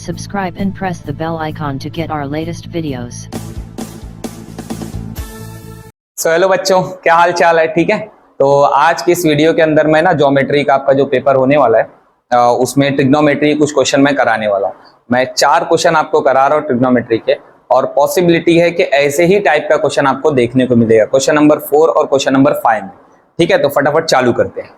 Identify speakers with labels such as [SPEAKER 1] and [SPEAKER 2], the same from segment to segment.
[SPEAKER 1] subscribe and press the bell icon to get our latest videos.
[SPEAKER 2] Hello बच्चों, क्या हाल चाल है? ठीक है। तो आज की इस वीडियो के अंदर मैं ना ज्योमेट्री का आपका जो पेपर होने वाला है उसमें ट्रिग्नोमेट्री कुछ क्वेश्चन मैं कराने वाला हूँ। मैं 4 क्वेश्चन आपको करा रहा हूँ ट्रिग्नोमेट्री के, और पॉसिबिलिटी है कि ऐसे ही टाइप का क्वेश्चन आपको देखने को मिलेगा क्वेश्चन नंबर 4 और क्वेश्चन नंबर 5 में। ठीक है, तो फटाफट चालू करते हैं।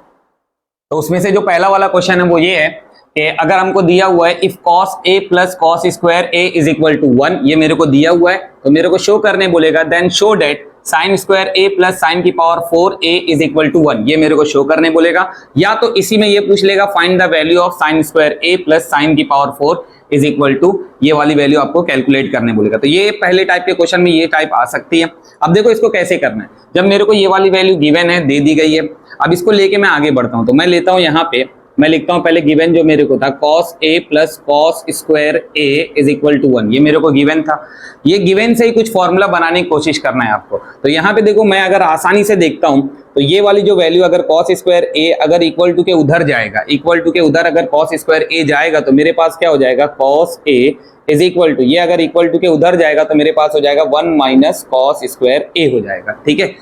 [SPEAKER 2] तो उसमें से जो पहला वाला क्वेश्चन है वो ये है कि अगर हमको दिया हुआ है if cos a plus cos square a is equal to 1, ये मेरे को दिया हुआ है, तो मेरे को शो करने बोलेगा then show that sine square a plus sine की power 4a is equal to 1, ये मेरे को शो करने बोलेगा। या तो इसी में ये पूछ लेगा find the value of sine square a plus sine की पावर 4 इज इक्वल टू, ये वाली वैल्यू आपको कैलकुलेट करने बोलेगा। तो ये पहले टाइप के क्वेश्चन में ये टाइप आ सकती है। अब देखो इसको कैसे करना है। जब मेरे को ये वाली वैल्यू गिवन है, दे दी गई है, अब इसको लेके मैं आगे बढ़ता हूं। तो मैं लेता हूं यहाँ पे, मैं लिखता हूं पहले गिवन जो मेरे को था cos a plus cos square a is equal to 1, ये मेरे को गिवन था। ये गिवन से ही कुछ फॉर्मूला बनाने की कोशिश करना है आपको। तो यहाँ पे देखो मैं अगर आसानी से देखता हूं तो ये वाली जो वैल्यू अगर cos स्क्वायर a अगर इक्वल टू के उधर जाएगा, इक्वल टू के उधर अगर cos स्क्वायर a जाएगा तो मेरे पास क्या हो जाएगा cos a is equal to, ये अगर इक्वल टू के उधर जाएगा तो मेरे पास हो जाएगा 1 माइनस कॉस स्क्वायर a हो जाएगा। ठीक है,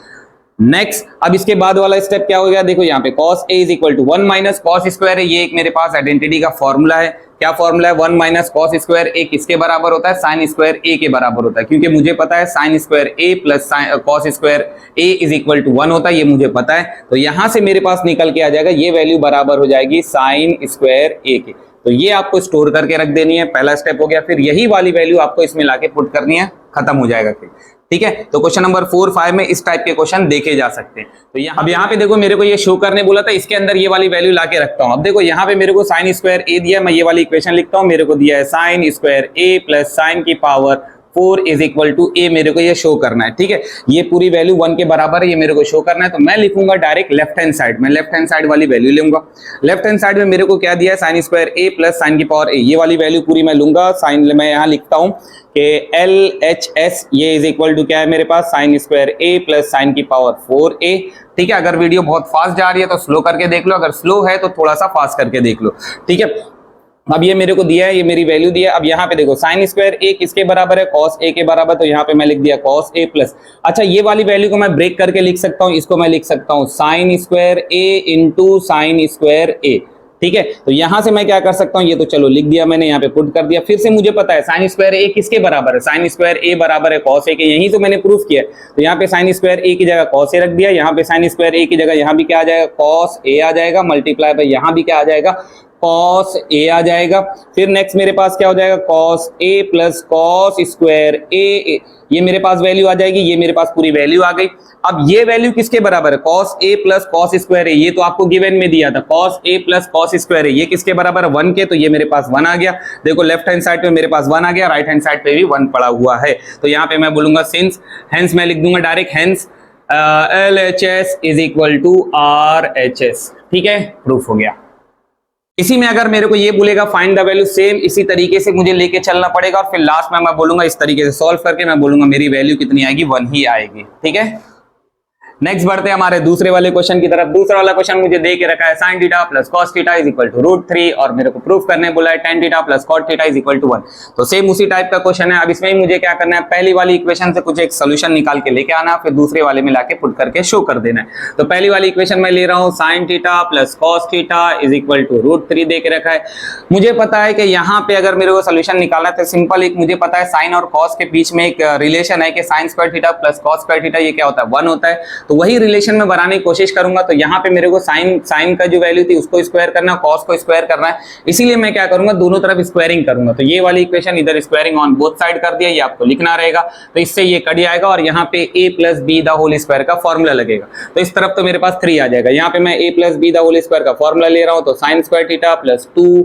[SPEAKER 2] नेक्स्ट अब इसके बाद वाला स्टेप क्या हो गया, देखो यहाँ पे cos a is equal to 1 minus cos square है, ये एक मेरे पास आइडेंटिटी का फॉर्मूला है। क्या फॉर्मूला है? 1 माइनस कॉस स्क्वायर a किसके बराबर होता है? साइन स्क्वायर a के बराबर होता है, क्योंकि मुझे पता है sine square a plus cos square a is equal to 1 होता है, ये मुझे पता है। तो यहां से मेरे पास निकल के आ जाएगा ये वैल्यू बराबर हो जाएगी साइन स्क्वायर a के। तो ये आपको स्टोर करके रख देनी है, पहला स्टेप हो गया। फिर यही वाली वैल्यू आपको इसमें लाके पुट करनी है, खत्म हो जाएगा फिर। ठीक है, तो क्वेश्चन नंबर 4, 5 में इस टाइप के क्वेश्चन देखे जा सकते हैं। तो अब यहाँ पे देखो मेरे को ये शो करने बोला था, इसके अंदर ये वाली वैल्यू लाके रखता हूँ। अब देखो यहाँ पे मेरे को साइन स्क्वायर a दिया, मैं ये वाली इक्वेशन लिखता हूँ। मेरे को दिया है sine square a plus sine की power 4 is equal to a, मेरे को ये शो करना है। ठीक है, ये पूरी वैल्यू 1 के बराबर है, ये मेरे को शो करना है। तो मैं लिखूंगा डायरेक्ट लेफ्ट हैंड साइड, मैं लेफ्ट हैंड साइड वाली वैल्यू लूंगा। लेफ्ट हैंड साइड में मेरे को क्या दिया है sine square a plus sine की पावर a, ये वाली वैल्यू पूरी मैं लूंगा। साइन मैं यहाँ लिखता हूँ कि LHS ये इज इक्वल टू क्या है मेरे पास sine square a plus sine की पावर 4a। ठीक है, अगर वीडियो बहुत फास्ट जा रही है तो स्लो करके देख लो, अगर स्लो है तो थोड़ा सा फास्ट करके देख लो। ठीक है, अब ये मेरे को दिया है, ये मेरी वैल्यू दिया है। अब यहाँ पे देखो साइन स्क्वायर a किसके बराबर है? cos a के बराबर, तो यहाँ पे मैं लिख दिया cos a प्लस। अच्छा, ये वाली वैल्यू को मैं ब्रेक करके लिख सकता हूँ, इसको मैं लिख सकता हूँ sign square a into sine square a। ठीक है, तो यहां से मैं क्या कर सकता हूं, ये तो चलो लिख दिया मैंने, यहाँ पे पुट कर दिया। फिर से मुझे पता है साइन स्क्वायर a किसके बराबर है? साइन स्क्वायर a बराबर है cos a के, यही तो मैंने प्रूफ किया। तो यहाँ पे साइन स्क्वायर a की जगह cos a रख दिया, यहाँ पे साइन स्क्वायर a की जगह यहाँ भी क्या आ जाएगा cos a आ जाएगा, मल्टीप्लाई बाय यहाँ भी क्या आ जाएगा cos a आ जाएगा। फिर नेक्स्ट मेरे पास क्या हो जाएगा cos a plus cos square a, ये मेरे पास वैल्यू आ जाएगी, ये मेरे पास पूरी वैल्यू आ गई। अब ये वैल्यू किसके bराबर है? cos a plus cos square a, ये तो आपको गिवन में दिया था cos a plus cos square a, ये किसके बराबर है? 1 के, तो ये मेरे पास 1 आ गया। देखो लेफ्ट हैंड साइड पे मेरे पास 1 आ गया, राइट हैंड साइड पे भी 1 पड़ा हुआ है। तो यहाँ पे मैं बोलूंगा सिंस, हेंस मैं लिख दूंगा direct hence LHS is equal to RHS। ठीक है, प्रूफ हो गया। इसी में अगर मेरे को ये बोलेगा फाइंड द वैल्यू, सेम इसी तरीके से मुझे लेके चलना पड़ेगा, और फिर लास्ट में मैं बोलूंगा इस तरीके से सॉल्व करके मैं बोलूंगा मेरी वैल्यू कितनी आएगी? 1 ही आएगी। ठीक है, नेक्स्ट बढ़ते हैं हमारे दूसरे वाले क्वेश्चन की तरफ। दूसरा वाला क्वेश्चन मुझे दे के रखा है sine theta plus cos theta is equal to √3, और मेरे को प्रूफ करने बोला है tan theta plus cot theta is equal to 1। तो सेम उसी टाइप का क्वेश्चन है। अब इसमें ही मुझे क्या करना है, पहली वाली इक्वेशन से कुछ एक सोल्यूशन निकाल के लेके आना, फिर दूसरे वाले में लाके पुट करके शो कर देना है। तो पहली वाली इक्वेशन मैं ले रहा हूँ sine theta plus cos theta is equal to √3 दे के रखा है। मुझे पता है कि यहाँ पे अगर मेरे को सोल्यूशन निकालना है तो सिंपल, एक मुझे पता है साइन और कॉस के बीच में एक रिलेशन है कि sign square theta plus cos square theta ये क्या होता है? 1 होता है। तो वही रिलेशन बनाने की कोशिश करूंगा। तो यहाँ पे मेरे को साइन का जो वैल्यू थी उसको स्क्वायर करना है, कॉस को स्क्वायर करना है, इसीलिए मैं क्या करूंगा, दोनों तरफ स्क्वायरिंग करूंगा। तो ये वाली इक्वेशन इधर स्क्वायरिंग ऑन बोथ साइड कर दिया, ये आपको लिखना रहेगा। तो इससे ये कट जाएगा और यहाँ पे a plus B the whole square का फॉर्मूला लगेगा। तो इस तरफ तो मेरे पास 3 आ जाएगा। यहाँ पे मैं a plus B the whole square का फॉर्मूला ले रहा हूँ, तो sine square theta plus 2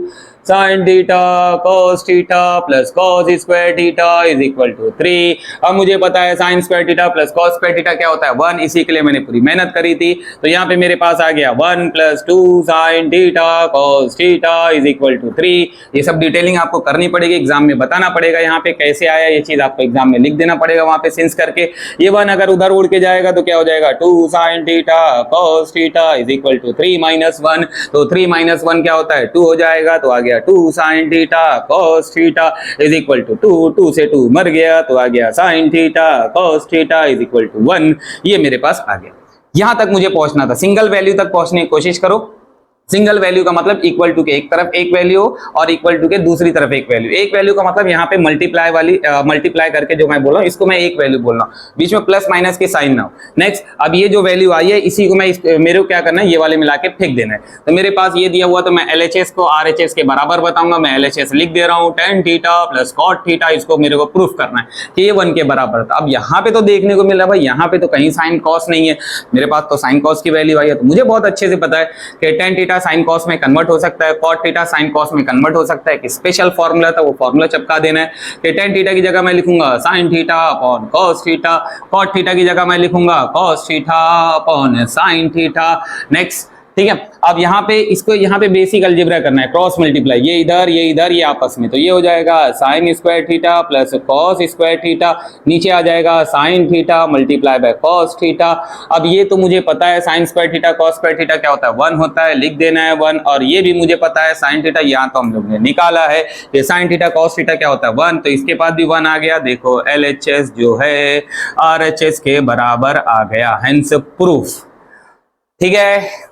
[SPEAKER 2] sine theta cos theta plus cos square theta is equal to 3। अब मुझे पता है sine square theta plus cos square theta क्या होता है? 1। इसी के लिए मैंने पूरी मेहनत करी थी। तो यहाँ पे मेरे पास आ गया 1 + 2 sin थीटा cos थीटा = 3। ये सब डिटेलिंग आपको करनी पड़ेगी, एग्जाम में बताना पड़ेगा यहाँ पे कैसे आया, ये चीज आपको एग्जाम में लिख देना पड़ेगा वहां पे सिंस करके। ये 1 अगर उधर उड़ के जाएगा तो क्या हो जाएगा 2 sin थीटा cos थीटा = 3 - 1। तो 3 - 1 क्या होता है 2 हो जाएगा, तो आ गया 2 sin थीटा cos थीटा = 2। 2 से 2 मर गया तो आ गया sin थीटा cos थीटा = 1। ये मेरे पास आ गया। यहां तक मुझे पहुंचना था, सिंगल वैल्यू तक पहुंचने की कोशिश करो। सिंगल वैल्यू का मतलब इक्वल टू के एक तरफ एक वैल्यू और इक्वल टू के दूसरी तरफ एक वैल्यू। एक वैल्यू का मतलब यहाँ पे मल्टीप्लाई करके जो मैं बोल रहा हूँ इसको मैं एक वैल्यू बोल रहा हूँ, बीच में प्लस माइनस के साइन ना हो। नेक्स्ट, अब ये जो वैल्यू आई है इसी को मेरे को क्या करना है, ये वाले मिला के फेंक देना है। तो मेरे पास ये दिया हुआ, तो मैं LHS को RHS के बराबर बताऊंगा। मैं LHS लिख दे रहा हूँ tan थीटा + cot थीटा, इसको मेरे को प्रूफ करना है कि ये 1 के बराबर था। अब यहाँ पे तो देखने को मिला भाई, यहाँ पे तो कहीं साइन कॉस नहीं है, मेरे पास तो साइन कॉस की वैल्यू आई है। तो मुझे बहुत अच्छे से पता है कि tan थीटा साइन कॉस में कन्वर्ट हो सकता है, cot थीटा साइन कॉस में कन्वर्ट हो सकता है। कि स्पेशल फॉर्मूला था वो फॉर्मूला चिपका देना है कि tan थीटा की जगह मैं लिखूंगा sin theta upon cos theta, cot theta की जगह मैं लिखूंगा cos theta upon sin theta. Next, ठीक है। अब यहाँ पे इसको यहाँ पे बेसिक अलजेब्रा करना है, क्रॉस मल्टीप्लाई, ये इधर ये आपस में, तो ये हो जाएगा sin square theta + cos square theta, नीचे आ जाएगा sin थीटा × cos थीटा। अब ये तो मुझे पता है sin square theta cos square theta क्या होता है 1 होता है, लिख देना है 1। और ये भी मुझे पता है sin थीटा, यहाँ तो हम लोग ने निकाला है कि sin थीटा cos थीटा क्या होता है 1, तो इसके बाद भी 1 आ गया। देखो LHS जो है RHS के बराबर आ गया, हेंस प्रूफ। ठीक है,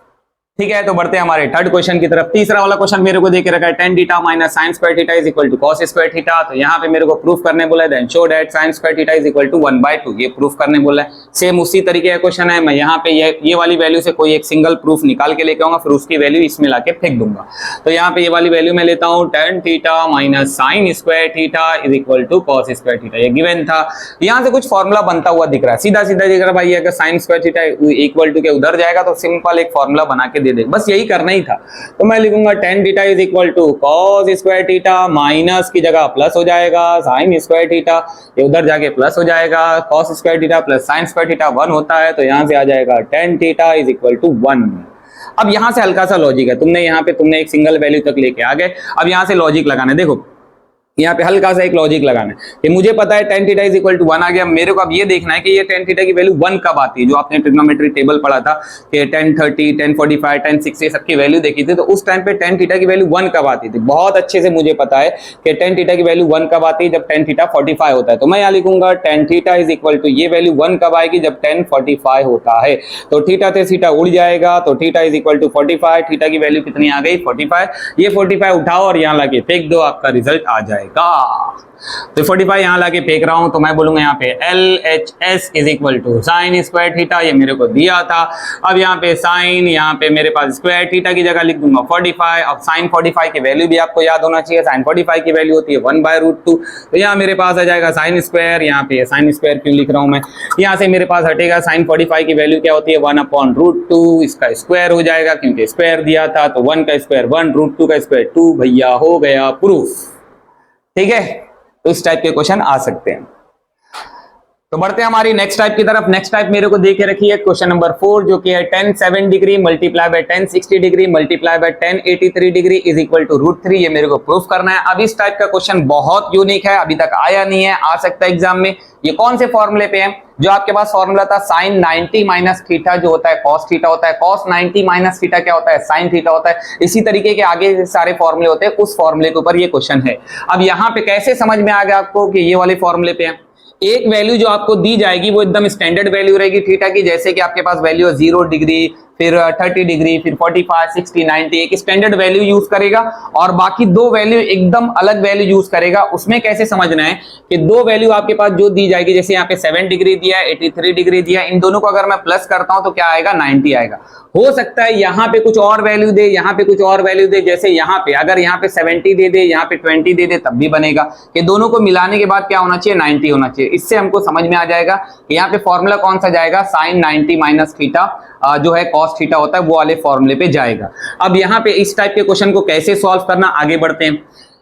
[SPEAKER 2] ठीक है। तो बढ़ते हैं हमारे थर्ड क्वेश्चन की तरफ। तीसरा वाला क्वेश्चन मेरे को देके रखा है tan theta - sin square theta = cos square theta. तो यहाँ पे मेरे को प्रूफ करने बोला है, then show that sin square theta = 1/2, ये प्रूफ करने बोला है। सेम उसी तरीके का क्वेश्चन है, मैं यहाँ पे ये वाली वैल्यू से कोई एक सिंगल प्रूफ निकाल के लेके आऊंगा, फिर उसकी वैल्यू इसमें लाके फेंक दूंगा। तो यहाँ पे ये वाली वैल्यू मैं लेता हूँ, tan theta - sin square theta = cos square theta, ये गिवन था। यहाँ से कुछ फॉर्मूला बनता हुआ दिख रहा है, सीधा सीधा दिख रहा है भाई, अगर sin स्क्वायर थीटा = के उधर जाएगा तो सिंपल एक फॉर्मूला बना के दे दे, बस यही करना ही था। तो मैं लिखूंगा tan theta = cos square theta, minus की जगह प्लस हो जाएगा sin स्क्वायर थीटा, ये उधर जाके प्लस हो जाएगा, cos square theta + sin square theta 1 होता है, तो यहां से आ जाएगा tan थीटा = 1। अब यहां से हल्का सा लॉजिक है, तुमने एक सिंगल वैल्यू तक लेके आ गए, अब यहां से लॉजिक लगाना है। देखो यहाँ पे हल्का सा एक लॉजिक लगाना है कि मुझे पता है tan थीटा = 1 आ गया, मेरे को अब ये देखना है कि ये tan थीटा की वैल्यू 1 कब आती है। जो आपने ट्रिग्नोमेट्री टेबल पढ़ा था कि tan 30, tan 45, tan 60 सबकी वैल्यू देखी थी, तो उस टाइम पे tan थीटा की वैल्यू 1 कब आती थी। बहुत अच्छे से मुझे पता है कि tan थीटा की वैल्यू 1 कब आती है, जब tan थीटा 45 होता है। तो मैं यहाँ लिखूंगा tan थीटा = ये वैल्यू 1 कब आएगी, जब tan 45 होता है। तो थीटा से थीटा उड़ जाएगा, तो थीटा = 45, थीटा की वैल्यू कितनी आ गई 45। ये 45 उठाओ और यहाँ लाके फेंक दो, आपका रिजल्ट आ जाएगा। तो 45 यहाँ लाके फेंक रहा हूं, तो मैं बोलूंगा यहाँ पे LHS = sin स्क्वायर थीटा, ये मेरे को दिया था। अब यहाँ पे साइन, यहाँ पे मेरे पास स्क्वायर थीटा की जगह लिख दूंगा 45। अब sin 45 की वैल्यू भी आपको याद होना चाहिए, sin 45 की वैल्यू होती है 1/√2। तो यहाँ मेरे पास आ जाएगा sin स्क्वायर, यहाँ पे sin स्क्वायर क्यों लिख रहा हूं मैं, यहाँ से मेरे पास हटेगा sin 45 की वैल्यू क्या होती है 1/√2, इसका स्क्वायर हो जाएगा क्योंकि स्क्वायर दिया था, तो 1 का स्क्वायर 1, √2 का स्क्वायर 2, भैया हो गया प्रूफ। ठीक है, तो इस टाइप के क्वेश्चन आ सकते हैं। तो बढ़ते हैं हमारी नेक्स्ट टाइप की तरफ। नेक्स्ट टाइप मेरे को देके रखी है क्वेश्चन नंबर 4, जो कि है tan 7 degree × tan 60 degree × tan 83 degree =√3। ये मेरे को प्रूफ करना है। अब इस टाइप का क्वेश्चन बहुत यूनिक है, अभी तक आया नहीं है, आ सकता है एग्जाम में। ये कौन से फॉर्मूले पे है, जो आपके पास फॉर्मूला था sin 90 - थीटा जो होता है cos थीटा होता है, cos 90 - थीटा क्या होता है sin थीटा होता है। इसी तरीके के आगे सारे फॉर्मूले होते हैं, उस फॉर्मूले के ऊपर ये क्वेश्चन है। अब यहाँ पे कैसे समझ में आ गया आपको कि ये वाले फॉर्मूले पे है। एक वैल्यू जो आपको दी जाएगी वो एकदम स्टैंडर्ड वैल्यू रहेगी थीटा की, जैसे कि आपके पास वैल्यू है 0 डिग्री, फिर 30 डिग्री, फिर 45, 60, 90, एक स्टैंडर्ड वैल्यू यूज करेगा और बाकी दो वैल्यू एकदम अलग वैल्यू यूज करेगा। उसमें कैसे समझना है कि दो वैल्यू आपके पास जो दी जाएगी, जैसे यहाँ पे 7 डिग्री दिया है, 83 डिग्री दिया है, इन दोनों को अगर मैं प्लस करता हूं तो क्या आएगा 90 आएगा। हो सकता है यहाँ पे कुछ और वैल्यू दे, यहाँ पे कुछ और वैल्यू दे, जैसे यहाँ पे अगर यहाँ पे 70 दे दे, यहाँ पे 20 दे दे, तब भी बनेगा। कि दोनों को मिलाने के बाद क्या होना चाहिए 90 होना चाहिए। इससे हमको समझ में आ जाएगा कि यहाँ पे फॉर्मूला कौन सा जाएगा, sin 90 - थीटा जो है cos थीटा होता है वो वाले फॉर्मूले पे जाएगा। अब यहाँ पे इस टाइप के क्वेश्चन को कैसे सॉल्व करना, आगे बढ़ते हैं।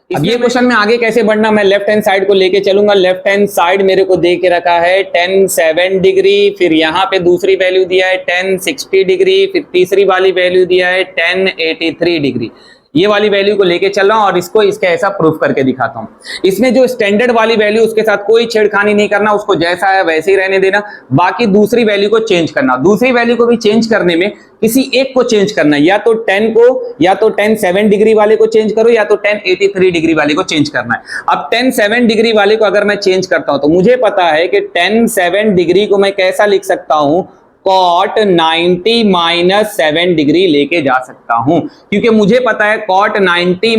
[SPEAKER 2] अब ये क्वेश्चन में आगे कैसे बढ़ना, मैं लेफ्ट हैंड साइड को लेके चलूंगा। लेफ्ट हैंड साइड मेरे को दे के रखा है 1070 डिग्री, फिर यहाँ पे दूसरी वैल्यू दिया है 1060 डिग्री, फिर तीसरी वाली वैल्यू दिया है 1083 डिग्री। ये वाली वैल्यू को लेके चल रहा हूं और इसको इसका ऐसा प्रूफ करके दिखाता हूं। इसमें जो स्टैंडर्ड वाली वैल्यू उसके साथ कोई छेड़खानी नहीं करना, उसको जैसा है वैसे ही रहने देना, बाकी दूसरी वैल्यू को चेंज करना। दूसरी वैल्यू को भी चेंज करने में किसी एक को चेंज करना, या तो 10 को, या तो 1070 डिग्री वाले को चेंज करो, या तो 1083 डिग्री वाले को चेंज करना है। अब 1070 डिग्री वाले को अगर मैं चेंज करता हूं तो मुझे पता है कि 1070 डिग्री को मैं कैसा लिख सकता हूं, cot 90 - 7 डिग्री लेके जा सकता हूं, क्योंकि मुझे पता है cot 90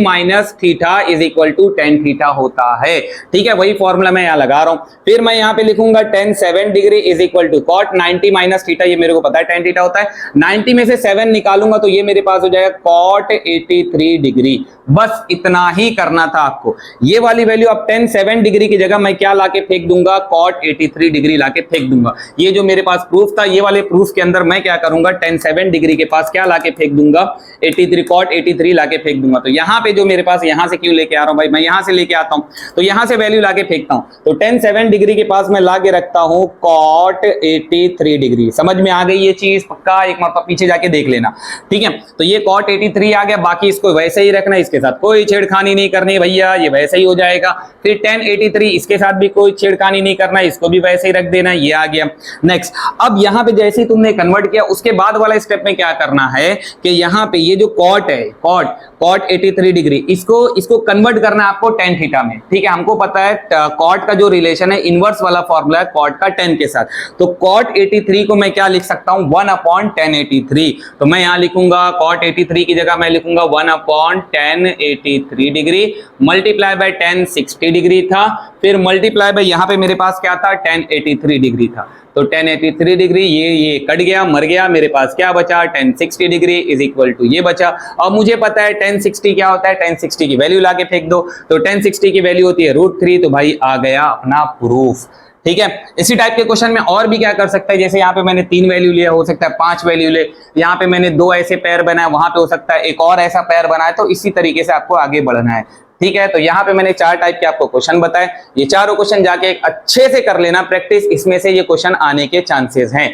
[SPEAKER 2] - theta is equal to tan theta होता है। ठीक है, वही फॉर्मूला मैं यहां लगा रहा हूं। फिर मैं यहां पे लिखूंगा 1070 degree is equal to cot 90 - theta, ये मेरे को पता है tan थीटा होता है। 90 में से 7 निकालूंगा तो ये मेरे पास हो जाएगा cot 83 डिग्री। बस इतना ही करना था आपको। ये वाली वैल्यू अब 1070 डिग्री की जगह मैं क्या लाके फेंक दूंगा, cot 83 डिग्री लाके फेंक दूंगा। ये जो मेरे पास प्रूफ था, ये प्रूफ के अंदर मैं क्या करूंगा, 1070 डिग्री के पास क्या लाके फेंक दूंगा, 83 cot 83 लाके फेंक दूंगा। तो यहां पे जो मेरे पास, यहां से क्यों लेके आ रहा हूं भाई, मैं यहां से लेके आता हूं तो यहां से वैल्यू लाके फेंकता हूं। तो 1070 डिग्री के पास मैं लाके रखता हूं cot 83 डिग्री। समझ में आ गई ये चीज? पक्का एक मरतबा पीछे जाके देख लेना। ठीक है, तो ये cot 83 आ गया, बाकी इसको वैसे ही रखना, इसके साथ कोई छेड़खानी नहीं करनी भैया, ये वैसे ही हो जाएगा। फिर 1083 इसके साथ भी कोई छेड़खानी नहीं करना, इसको भी वैसे ही रख देना, ये आ गया। नेक्स्ट, अब यहां पे जैसे ही तुमने कन्वर्ट किया, उसके बाद वाला स्टेप में क्या करना है कि यहां पे ये जो cot है, cot 83 डिग्री, इसको कन्वर्ट करना है आपको tan थीटा में। ठीक है, हमको पता है cot का जो रिलेशन है, इनवर्स वाला फॉर्मूला है cot का tan के साथ। तो cot 83 को मैं क्या लिख सकता हूं, 1/tan83। तो मैं यहां लिखूंगा cot 83 की जगह मैं लिखूंगा 1/tan83 degree multiply by 1060 degree था, फिर मल्टीप्लाई बाय यहां पे मेरे पास क्या था, 1083 डिग्री था। तो 1083 डिग्री ये कट गया, मर गया, मेरे पास क्या बचा, 1060 डिग्री इज इक्वल टू ये बचा। अब मुझे पता है 1060 क्या होता है, 1060 की वैल्यू लाके फेंक दो। तो 1060 की वैल्यू होती है √3। तो भाई आ गया अपना प्रूफ। ठीक है, इसी टाइप के क्वेश्चन में और भी क्या कर सकता है, जैसे यहाँ पे मैंने 3 वैल्यू लिया, हो सकता है 5 वैल्यू ले, यहाँ पे मैंने 2 ऐसे पैर बनाए, वहां पे हो सकता है एक और ऐसा पैर बनाए। तो इसी तरीके से आपको आगे बढ़ना है। ठीक है, तो यहाँ पे मैंने 4 टाइप के आपको क्वेश्चन बताए, ये चारों क्वेश्चन जाके अच्छे से कर लेना प्रैक्टिस, इसमें से ये क्वेश्चन आने के चांसेस हैं।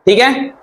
[SPEAKER 2] ठीक है।